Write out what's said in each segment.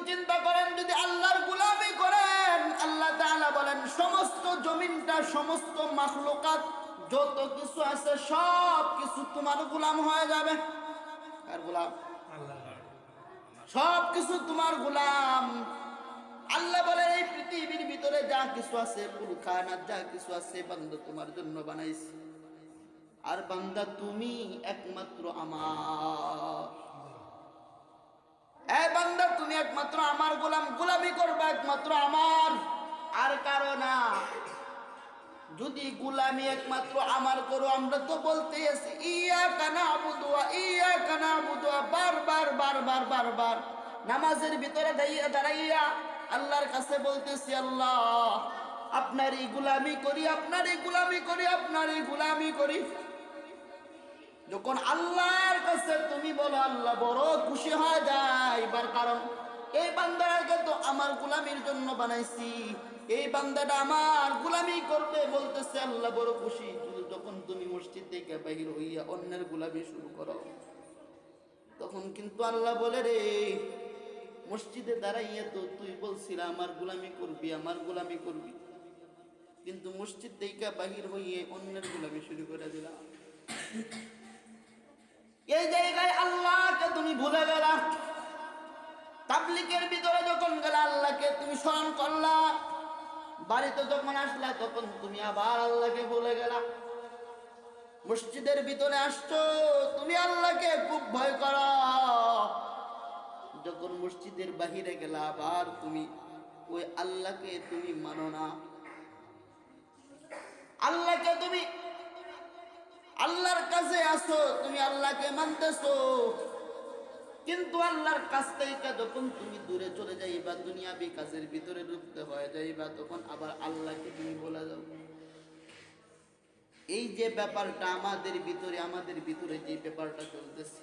চিন্তা করেন, যদি আল্লাহর গোলামি করেন, আল্লাহ তাআলা বলেন সমস্ত জমিনটা, সমস্ত মাখলুকাত যত কিছু আছে সব কিছু তোমার গোলাম হয়ে যাবে। কার গোলাম? আল্লাহর। সব কিছু তোমার গোলাম। আল্লাহ বলেন এই পৃথিবীর ভিতরে যা কিছু আছে, কুল কায়নাত যা কিছু আছে, বান্দা তোমার জন্য বানাইছি। আর বান্দা তুমি একমাত্র আমার। এই বান্দা তুমি একমাত্র আমার গোলাম, গোলামি করবা একমাত্র আমার, আর কারো না। যদি গোলামি একমাত্র আমার করো, আমরা তো বলতেই আছি ইয়াকা নাবুদু ওয়া ইয়াকা নাবুদু, বারবার বারবার বারবার নামাজের ভিতরে দাঁড়াইয়া আল্লাহর কাছে বলতেছি, আল্লাহ আপনারই গোলামি করি, আপনারই গোলামি করি, আপনারই গোলামি করি। যখন আল্লাহর কাছে তুমি বলো, আল্লাহ বড় খুশি হয়ে যায়। এবার কারণ এই বান্দাটাকে তো আমার গোলামির জন্য বানাইছি, এই বান্দাটা আমার গোলামি করবে বলতেছে, আল্লাহ বড় খুশি। যখন তুমি মসজিদ থেকে বাহির হইয়া অন্যের গোলামি শুরু করো, তখন কিন্তু আল্লাহ বলে রে, মসজিদে দাঁড়াইয়া তো তুই বলছিল আমার গোলামি করবি, আমার গোলামি করবি, কিন্তু মসজিদ থেকে বাহির হইয়ে অন্যের গোলামি শুরু করে দিলাম। এই জায়গায় আল্লাহকে তুমি ভুলে গেলা। তাবলীগের ভিতরে যখন গেলা আল্লাহকে তুমি স্মরণ করলা, বাড়িতে যখন আসলা তখন তুমি আবার আল্লাহকে ভুলে গেলা। মসজিদের ভিতরে আসছো, তুমি আল্লাহকে খুব ভয় করো, যখন মসজিদের বাহিরে গেলা আবার তুমি ওই আল্লাহকে তুমি মানো না। আল্লাহকে তুমি আল্লাহর কাছে আসো, তুমি আল্লাহকে মানতেছো, কিন্তু আল্লাহর কাছ থেকে যখন তুমি দূরে চলে যাইবা, দুনিয়াবি কাজের ভিতরে ডুবতে হয়ে যাইবা, তখন আবার আল্লাহকে তুমি বলে যাও। এই যে ব্যাপারটা আমাদের ভিতরে যে ব্যাপারটা চলতেছে,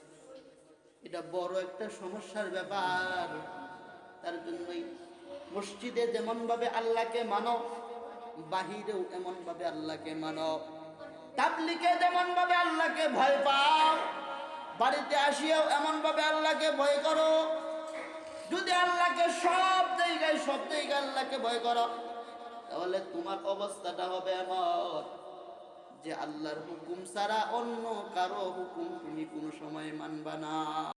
এটা বড় একটা সমস্যার ব্যাপার। তার জন্যই মসজিদে যেমন ভাবে আল্লাহকে মানো, বাহিরেও এমন ভাবে আল্লাহকে মানো। তাবলীগে যেমন ভাবে আল্লাহকে ভয় পাও, বাড়িতে আসিয়াও এমন ভাবে আল্লাহকে ভয় করো। যদি আল্লাহকে সব জায়গায় আল্লাহকে ভয় করো, তাহলে তোমার অবস্থাটা হবে এমন যে আল্লাহর হুকুম ছাড়া অন্য কারো হুকুম তুমি কোনো সময় মানবা না।